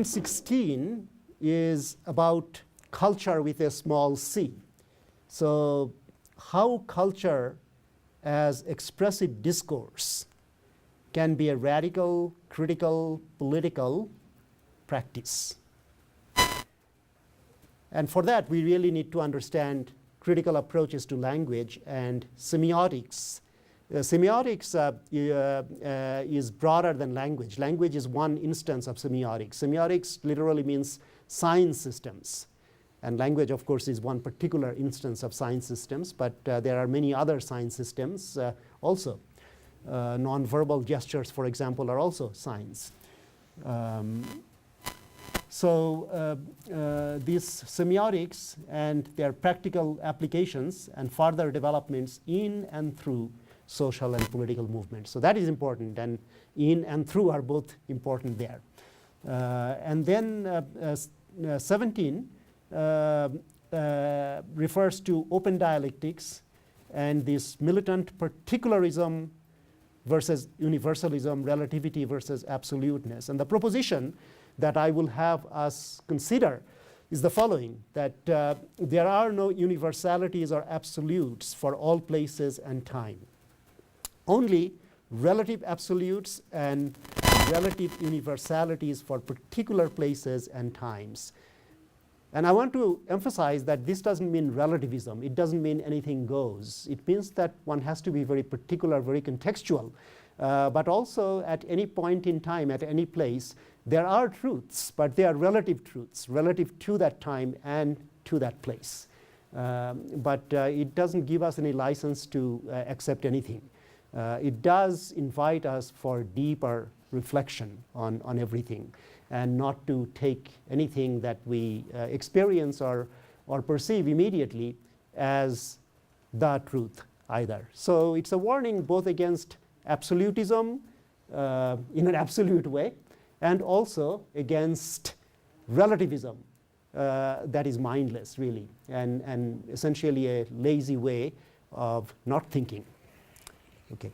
Section 16 is about culture with a small c. So how culture as expressive discourse can be a radical, critical, political practice. And for that, we really need to understand critical approaches to language and semiotics. Semiotics is broader than language. Language is one instance of semiotics. Semiotics literally means science systems. And language, of course, is one particular instance of science systems, but there are many other science systems also. Nonverbal gestures, for example, are also science. So these semiotics and their practical applications and further developments in and through social and political movements. So that is important, and in and through are both important there. And then 17 refers to open dialectics and this militant particularism versus universalism, relativity versus absoluteness. And the proposition that I will have us consider is the following, that there are no universalities or absolutes for all places and time. Only relative absolutes and relative universalities for particular places and times. And I want to emphasize that this doesn't mean relativism. It doesn't mean anything goes. It means that one has to be very particular, very contextual. But also at any point in time, at any place, there are truths, but they are relative truths, relative to that time and to that place. But it doesn't give us any license to accept anything. It does invite us for deeper reflection on everything, and not to take anything that we experience or perceive immediately as the truth either. So it's a warning both against absolutism in an absolute way, and also against relativism that is mindless, really, and essentially a lazy way of not thinking. Okay.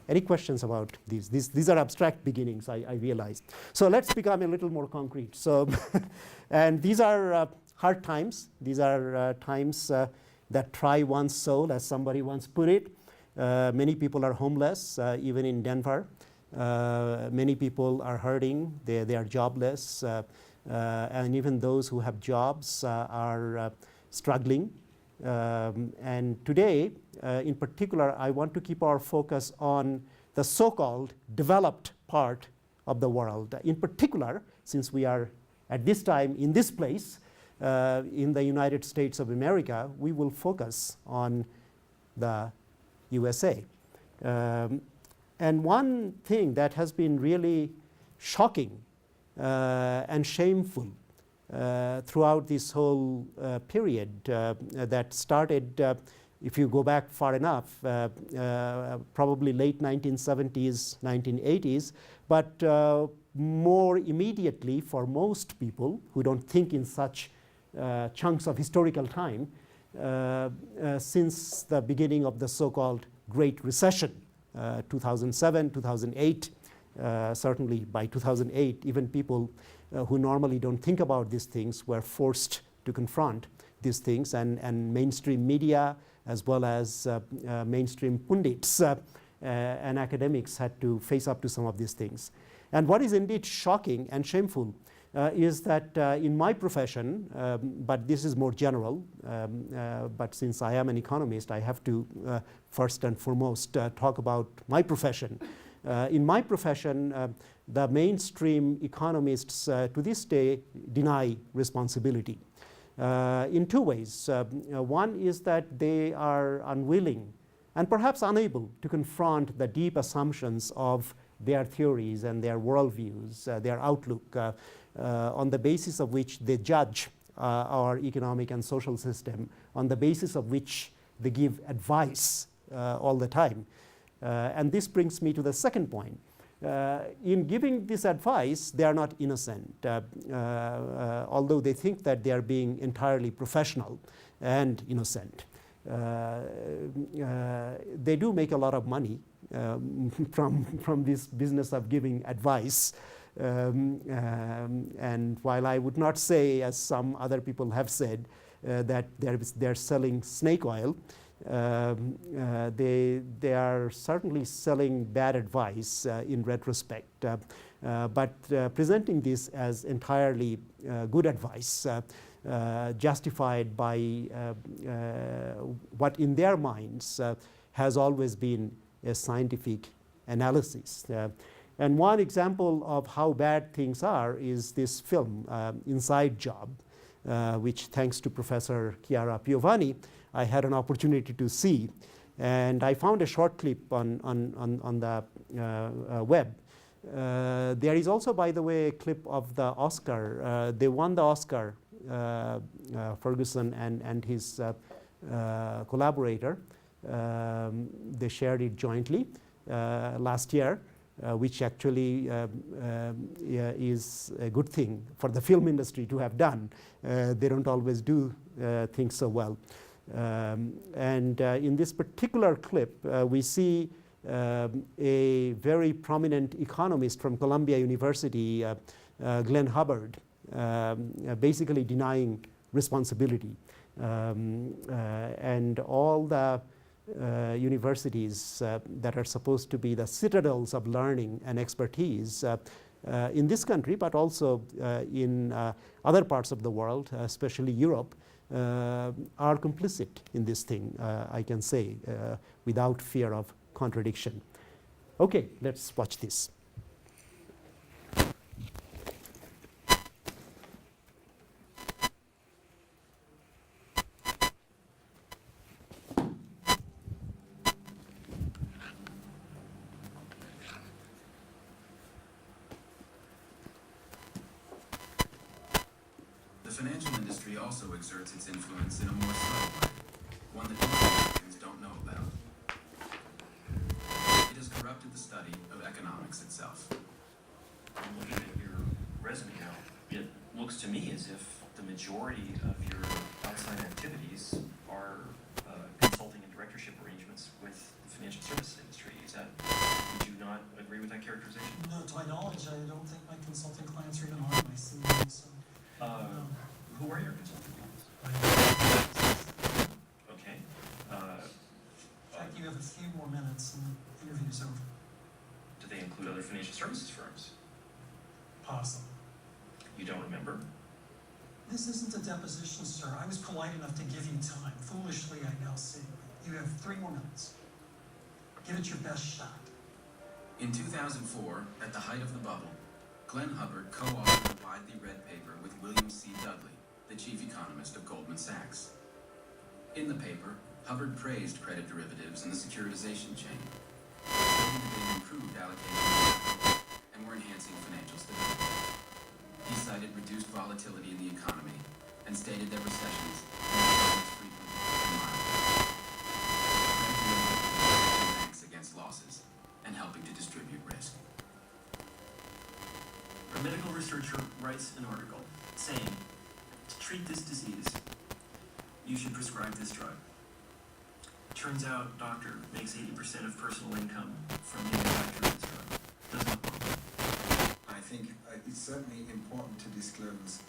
Any questions about these? These are abstract beginnings, I realize. So let's become a little more concrete. So, and these are hard times. These are times that try one's soul, as somebody once put it. Many people are homeless, even in Denver. Many people are hurting. They are jobless. And even those who have jobs are struggling. And today, in particular, I want to keep our focus on the so-called developed part of the world. In particular, since we are at this time in this place, in the United States of America, we will focus on the USA. And one thing that has been really shocking and shameful throughout this whole period that started, if you go back far enough, probably late 1970s, 1980s, but more immediately for most people who don't think in such chunks of historical time, since the beginning of the so-called Great Recession, 2007, 2008, certainly by 2008, even people who normally don't think about these things were forced to confront these things, and mainstream media as well as mainstream pundits and academics had to face up to some of these things. And what is indeed shocking and shameful is that in my profession, but this is more general, but since I am an economist, I have to first and foremost talk about my profession. In my profession, the mainstream economists to this day deny responsibility in two ways. One is that they are unwilling and perhaps unable to confront the deep assumptions of their theories and their worldviews, their outlook, on the basis of which they judge our economic and social system, on the basis of which they give advice all the time. And this brings me to the second point. In giving this advice, they are not innocent, although they think that they are being entirely professional and innocent. They do make a lot of money from this business of giving advice. And while I would not say, as some other people have said, that they're selling snake oil, they are certainly selling bad advice in retrospect. But presenting this as entirely good advice, justified by what in their minds has always been a scientific analysis. And one example of how bad things are is this film, Inside Job, which, thanks to Professor Chiara Piovani, I had an opportunity to see. And I found a short clip on the web. There is also, by the way, a clip of the Oscar. They won the Oscar, Ferguson and his collaborator. They shared it jointly last year, which actually is a good thing for the film industry to have done. They don't always do things so well. And in this particular clip, we see a very prominent economist from Columbia University, Glenn Hubbard, basically denying responsibility. And all the universities that are supposed to be the citadels of learning and expertise in this country, but also in other parts of the world, especially Europe, are complicit in this thing, I can say, without fear of contradiction. Okay, let's watch this. The financial industry also exerts its influence in a more subtle way, one that most Americans don't know about. It has corrupted the study of economics itself. I'm looking at your resume now. It looks to me as if the majority of your outside activities are consulting and directorship arrangements with the financial services industry. Would you not agree with that characterization? No, to my knowledge, I don't think my consulting clients are even on my CV. So, who are your consulting clients? Okay. In fact, you have a few more minutes and the interview's over. Do they include other financial services firms? Possible. You don't remember? This isn't a deposition, sir. I was polite enough to give you time. Foolishly, I now see. You have 3 more minutes. Give it your best shot. In 2004, at the height of the bubble, Glenn Hubbard co-authored a widely read paper with William C. Dudley, the chief economist of Goldman Sachs. In the paper, Hubbard praised credit derivatives and the securitization chain, stating that they improved allocation of capital and were enhancing financial stability. He cited reduced volatility in the economy and stated that recessions were less frequent and mild. Credit derivatives were protecting banks against losses and helping to distribute risk. A medical researcher writes an article saying, to treat this disease, you should prescribe this drug. Turns out, doctor makes 80% of personal income from manufacturing this drug. Doesn't look well. I think it's certainly important to disclose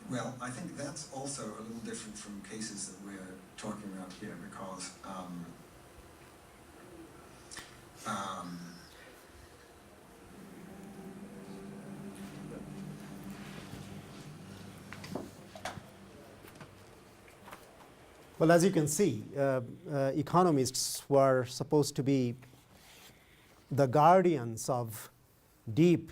well, I think that's also a little different from cases that we're talking about here, because well, as you can see, economists were supposed to be the guardians of deep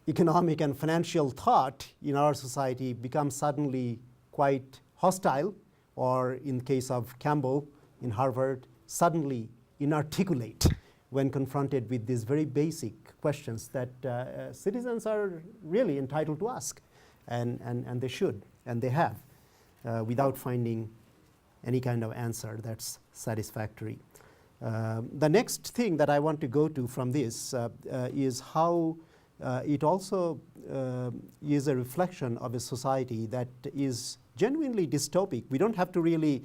economic and financial thought in our society become suddenly quite hostile, or in case of Campbell in Harvard, suddenly inarticulate when confronted with these very basic questions that citizens are really entitled to ask, and they should, and they have, without finding any kind of answer that's satisfactory. The next thing that I want to go to from this is how it also is a reflection of a society that is genuinely dystopic. We don't have to really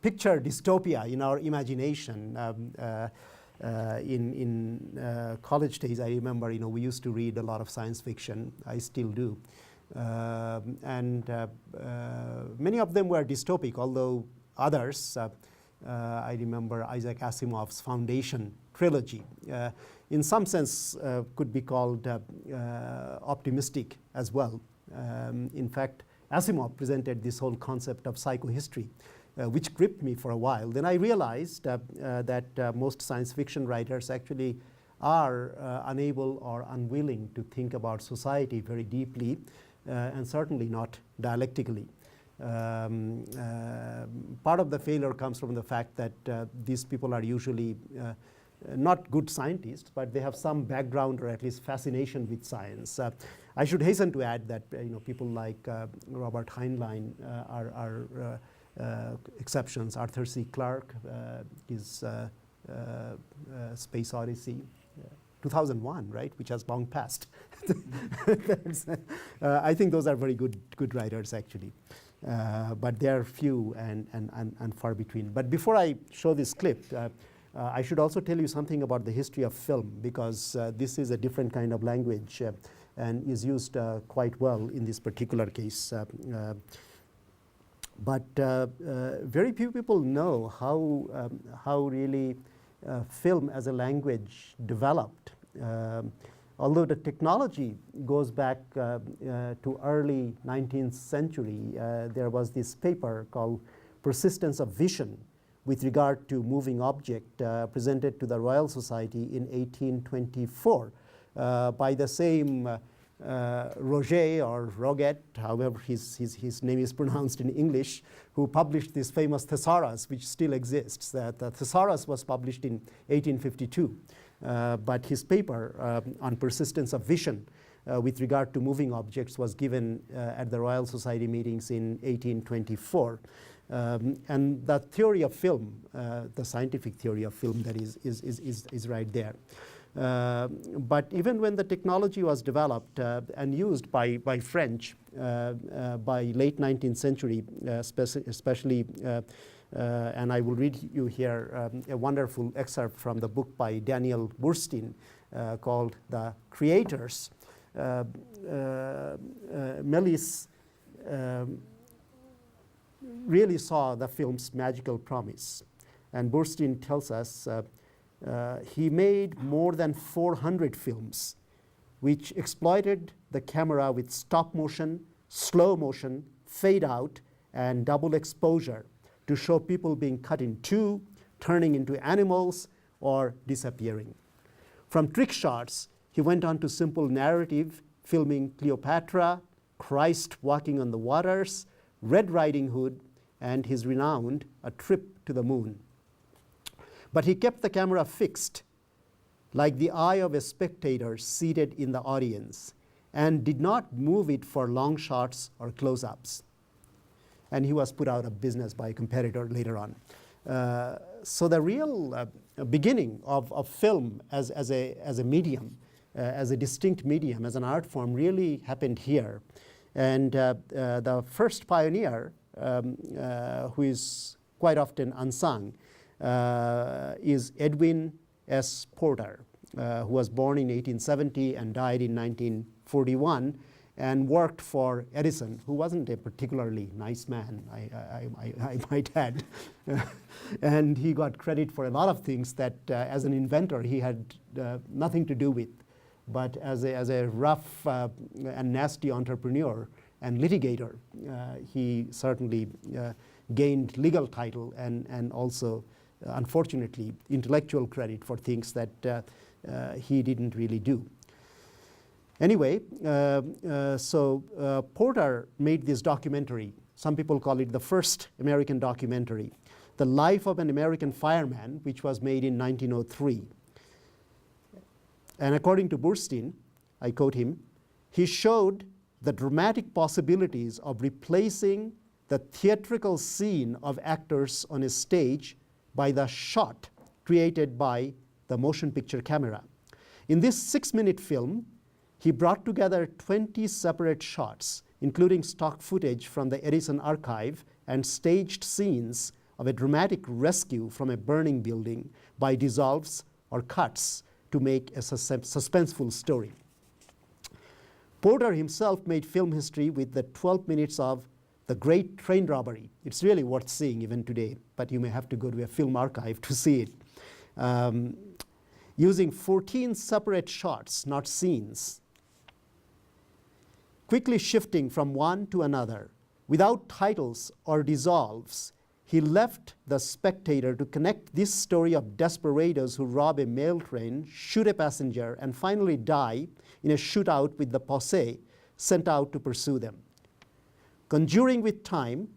picture dystopia in our imagination. In college days, I remember, we used to read a lot of science fiction. I still do. And many of them were dystopic, although others, I remember Isaac Asimov's Foundation trilogy, in some sense could be called optimistic as well. In fact, Asimov presented this whole concept of psychohistory, which gripped me for a while. Then I realized that most science fiction writers actually are unable or unwilling to think about society very deeply, and certainly not dialectically. Part of the failure comes from the fact that these people are usually not good scientists, but they have some background or at least fascination with science. I should hasten to add that people like Robert Heinlein are exceptions. Arthur C. Clarke, his Space Odyssey, 2001, right, which has long passed. I think those are very good writers, actually. But they are few and far between. But before I show this clip, I should also tell you something about the history of film, because this is a different kind of language and is used quite well in this particular case. But very few people know how really film as a language developed. Although the technology goes back to early 19th century, there was this paper called Persistence of Vision with regard to moving object presented to the Royal Society in 1824 by the same Roget or Roget, however his name is pronounced in English, who published this famous Thesaurus, which still exists. The Thesaurus was published in 1852, but his paper on persistence of vision with regard to moving objects was given at the Royal Society meetings in 1824. And the theory of film, the scientific theory of film, that is right there. But even when the technology was developed and used by French by late 19th century, especially, and I will read you here a wonderful excerpt from the book by Daniel Boorstin called The Creators. Melis really saw the film's magical promise. And Boorstin tells us he made more than 400 films which exploited the camera with stop motion, slow motion, fade out, and double exposure to show people being cut in two, turning into animals, or disappearing. From trick shots, he went on to simple narrative, filming Cleopatra, Christ walking on the waters, Red Riding Hood, and his renowned A Trip to the Moon. But he kept the camera fixed, like the eye of a spectator seated in the audience, and did not move it for long shots or close-ups. And he was put out of business by a competitor later on. So the real beginning of film as a medium, as a distinct medium, as an art form, really happened here. And the first pioneer, who is quite often unsung, is Edwin S Porter, who was born in 1870 and died in 1941, and worked for Edison, who wasn't a particularly nice man, I might add. And he got credit for a lot of things that as an inventor he had nothing to do with. But as a rough and nasty entrepreneur and litigator, he certainly gained legal title and also, unfortunately, intellectual credit for things that he didn't really do. Anyway, Porter made this documentary. Some people call it the first American documentary, The Life of an American Fireman, which was made in 1903. And according to Boorstin, I quote him, he showed the dramatic possibilities of replacing the theatrical scene of actors on a stage by the shot created by the motion picture camera. In this 6-minute film, he brought together 20 separate shots, including stock footage from the Edison archive and staged scenes of a dramatic rescue from a burning building by dissolves or cuts to make a suspenseful story. Porter himself made film history with the 12 minutes of The Great Train Robbery. It's really worth seeing even today, but you may have to go to a film archive to see it. Using 14 separate shots, not scenes, quickly shifting from one to another, without titles or dissolves, he left the spectator to connect this story of desperados who rob a mail train, shoot a passenger, and finally die in a shootout with the posse sent out to pursue them. Conjuring with time,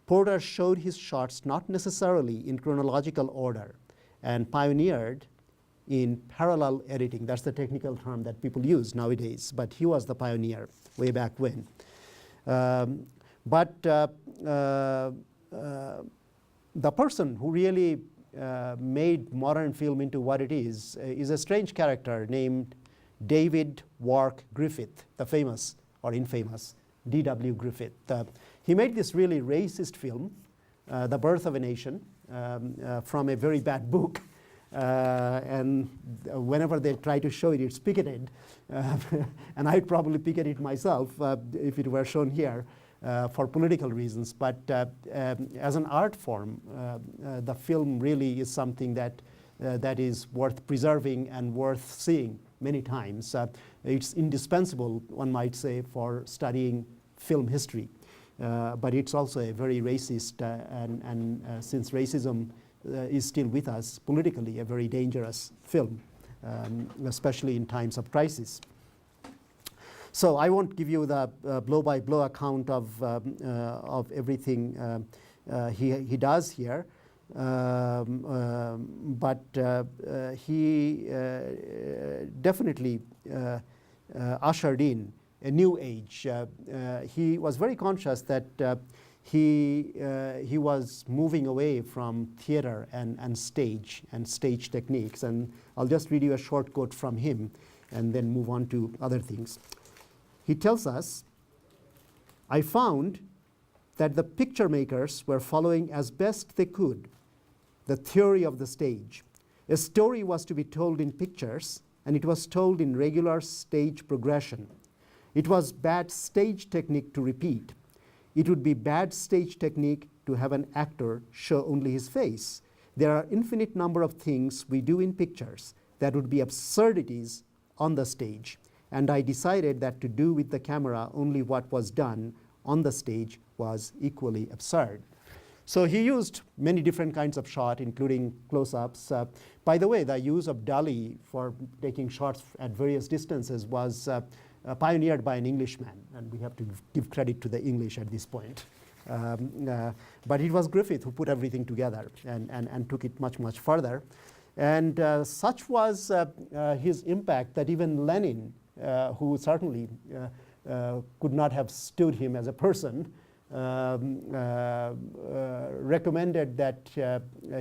Porter showed his shots not necessarily in chronological order and pioneered in parallel editing. That's the technical term that people use nowadays, but he was the pioneer way back when. The person who really made modern film into what it is a strange character named David Wark Griffith, the famous or infamous D.W. Griffith. He made this really racist film, The Birth of a Nation, from a very bad book. And whenever they try to show it, it's picketed. And I'd probably picket it myself if it were shown here for political reasons. But as an art form, the film really is something that is worth preserving and worth seeing many times. It's indispensable, one might say, for studying film history. But it's also a very racist, and since racism is still with us politically, a very dangerous film, especially in times of crisis. So I won't give you the blow-by-blow account of everything he does here, but he definitely ushered in a new age. He was very conscious that he was moving away from theater and stage techniques. And I'll just read you a short quote from him and then move on to other things. He tells us, "I found that the picture makers were following as best they could the theory of the stage. A story was to be told in pictures, and it was told in regular stage progression. It was bad stage technique to repeat. It would be bad stage technique to have an actor show only his face. There are infinite number of things we do in pictures that would be absurdities on the stage. And I decided that to do with the camera only what was done on the stage was equally absurd." So he used many different kinds of shot, including close-ups. By the way, the use of dolly for taking shots at various distances was pioneered by an Englishman, and we have to give credit to the English at this point. But it was Griffith who put everything together and took it much, much further. And such was his impact that even Lenin, who certainly could not have stood him as a person, recommended that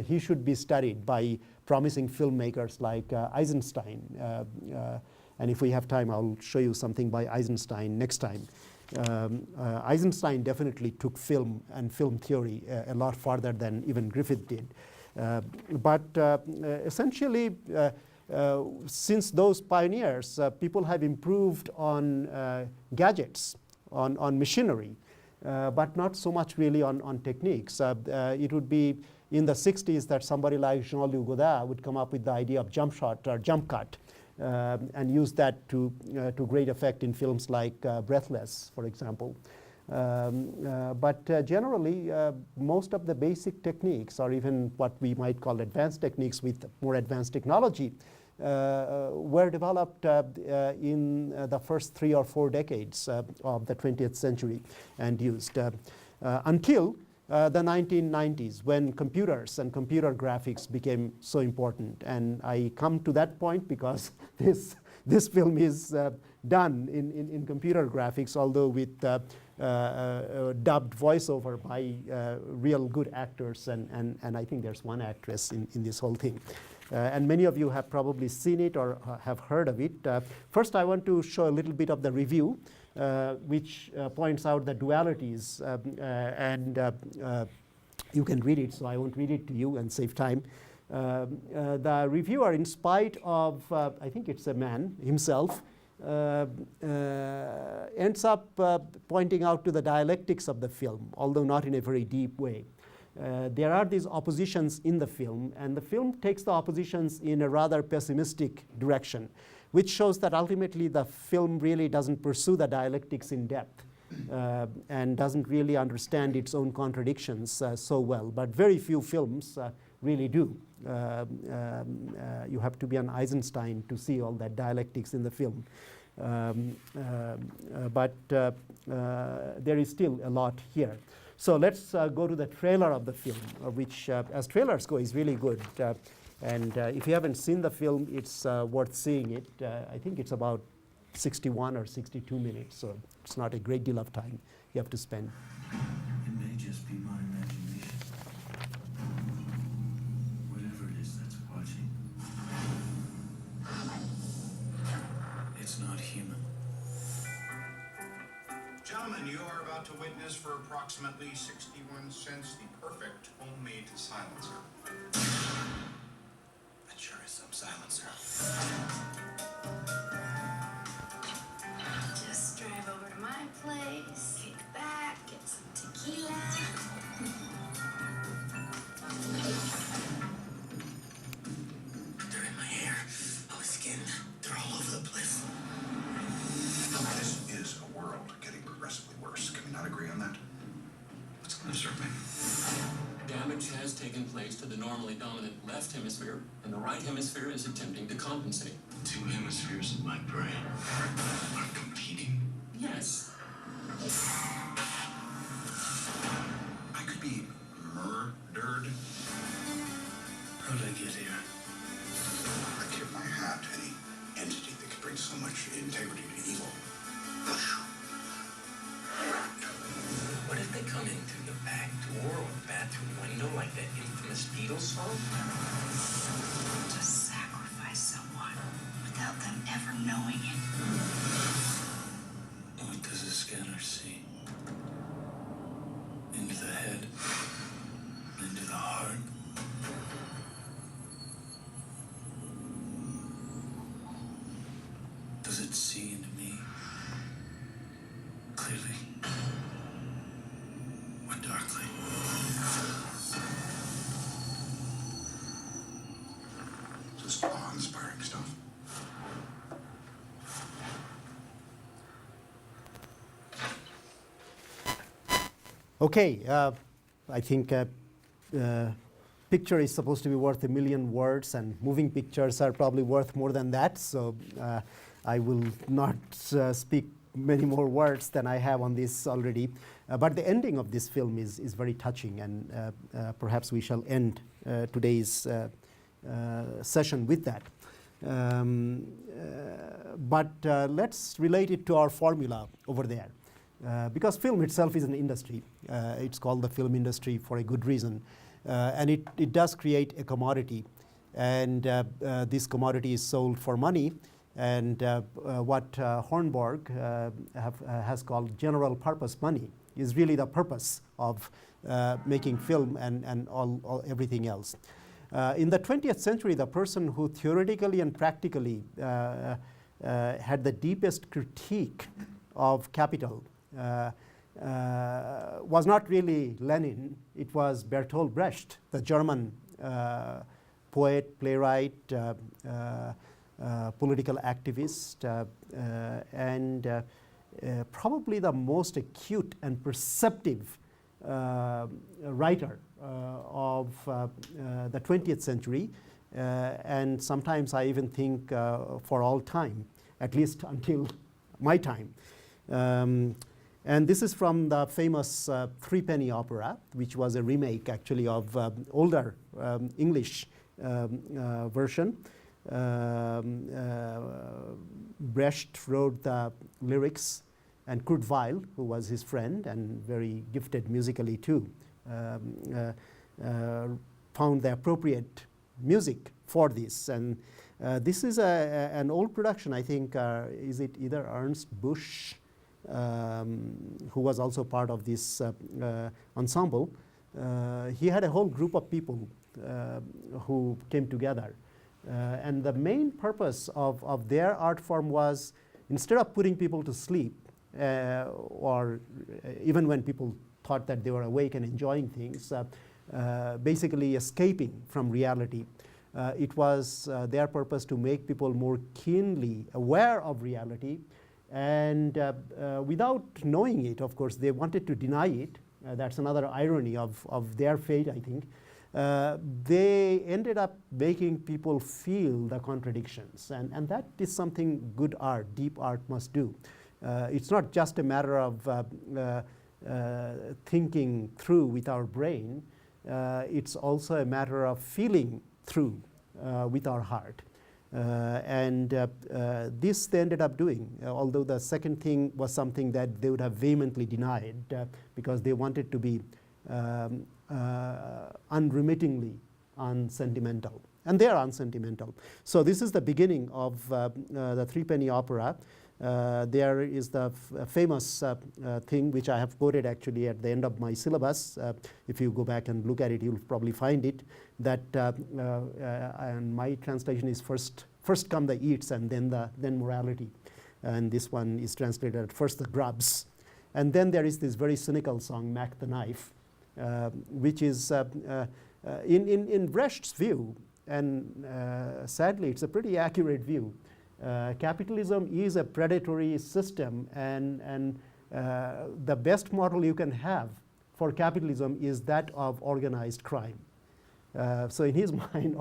he should be studied by promising filmmakers like Eisenstein. And if we have time, I'll show you something by Eisenstein next time. Eisenstein definitely took film and film theory a lot farther than even Griffith did. But essentially, since those pioneers, people have improved on gadgets, on machinery, but not so much really on techniques. It would be in the 60s that somebody like Jean-Luc Godard would come up with the idea of jump shot or jump cut, and use that to great effect in films like Breathless, for example. But generally, most of the basic techniques, or even what we might call advanced techniques with more advanced technology, were developed in the first 3 or 4 decades of the 20th century and used until the 1990s, when computers and computer graphics became so important. And I come to that point because this film is done in computer graphics, although with dubbed voiceover by real good actors, and I think there's one actress in this whole thing. And many of you have probably seen it or have heard of it. First, I want to show a little bit of the review, which points out the dualities and You can read it, so I won't read it to you and save time. The reviewer, in spite of, I think it's a man himself, ends up pointing out to the dialectics of the film, although not in a very deep way. There are these oppositions in the film, and the film takes the oppositions in a rather pessimistic direction, which shows that ultimately the film really doesn't pursue the dialectics in depth and doesn't really understand its own contradictions so well. But very few films really do. You have to be an Eisenstein to see all that dialectics in the film. But there is still a lot here. So let's go to the trailer of the film, which, as trailers go, is really good. And if you haven't seen the film, it's worth seeing it. I think it's about 61 or 62 minutes, so it's not a great deal of time you have to spend. It may just be my imagination. Whatever it is that's watching, it's not human. Gentlemen, you are about to witness for approximately 61 cents the perfect homemade silencer. That sure is some silencer. Just drive over to my place, kick back, get some tequila. They're in my hair, on my skin. They're all over the place. This is a world getting progressively worse. Can we not agree on that? Let's go to the survey. Damage has taken place to the normally dominant left hemisphere, and the right hemisphere is attempting to compensate. Two hemispheres of my brain are competing. Yes. I could be murdered. How did I get here? I tip my hat to any entity that could bring so much integrity to evil. What if they come in through the back door or bathroom window like that infamous Beatles song? To sacrifice someone without them ever knowing it. What does the scanner see? Into the head? Into the heart? Does it see into me? Clearly? Or darkly? Just awe-inspiring stuff. Okay, I think picture is supposed to be worth 1,000,000 words, and moving pictures are probably worth more than that. So I will not speak many more words than I have on this already. But the ending of this film is very touching, and perhaps we shall end today's session with that. But let's relate it to our formula over there. Because film itself is an industry. It's called the film industry for a good reason. And it does create a commodity. And this commodity is sold for money. And what Hornborg has called general purpose money is really the purpose of making film and everything else. In the 20th century, the person who theoretically and practically had the deepest critique of capital was not really Lenin. It was Bertolt Brecht, the German poet, playwright, political activist, and probably the most acute and perceptive writer of the 20th century, and sometimes I even think for all time, at least until my time. And this is from the famous Threepenny Opera, which was a remake actually of older English version. Brecht wrote the lyrics, and Kurt Weill, who was his friend and very gifted musically too, found the appropriate music for this. And this is an old production, I think. Is it either Ernst Busch, who was also part of this ensemble, he had a whole group of people who came together. And the main purpose of their art form was, instead of putting people to sleep, or even when people thought that they were awake and enjoying things, basically escaping from reality, it was their purpose to make people more keenly aware of reality. And without knowing it, of course, they wanted to deny it. That's another irony of their fate, I think. They ended up making people feel the contradictions. And that is something good art, deep art must do. It's not just a matter of thinking through with our brain. It's also a matter of feeling through with our heart. This they ended up doing, although the second thing was something that they would have vehemently denied because they wanted to be unremittingly unsentimental. And they are unsentimental. So this is the beginning of the Threepenny Opera. There is the famous thing which I have quoted actually at the end of my syllabus. If you go back and look at it, you'll probably find it, that and my translation is first come the eats and then morality. And this one is translated at first the grubs. And then there is this very cynical song, Mac the Knife, which is in Brecht's view, and sadly it's a pretty accurate view. Capitalism is a predatory system, and the best model you can have for capitalism is that of organized crime. So in his mind,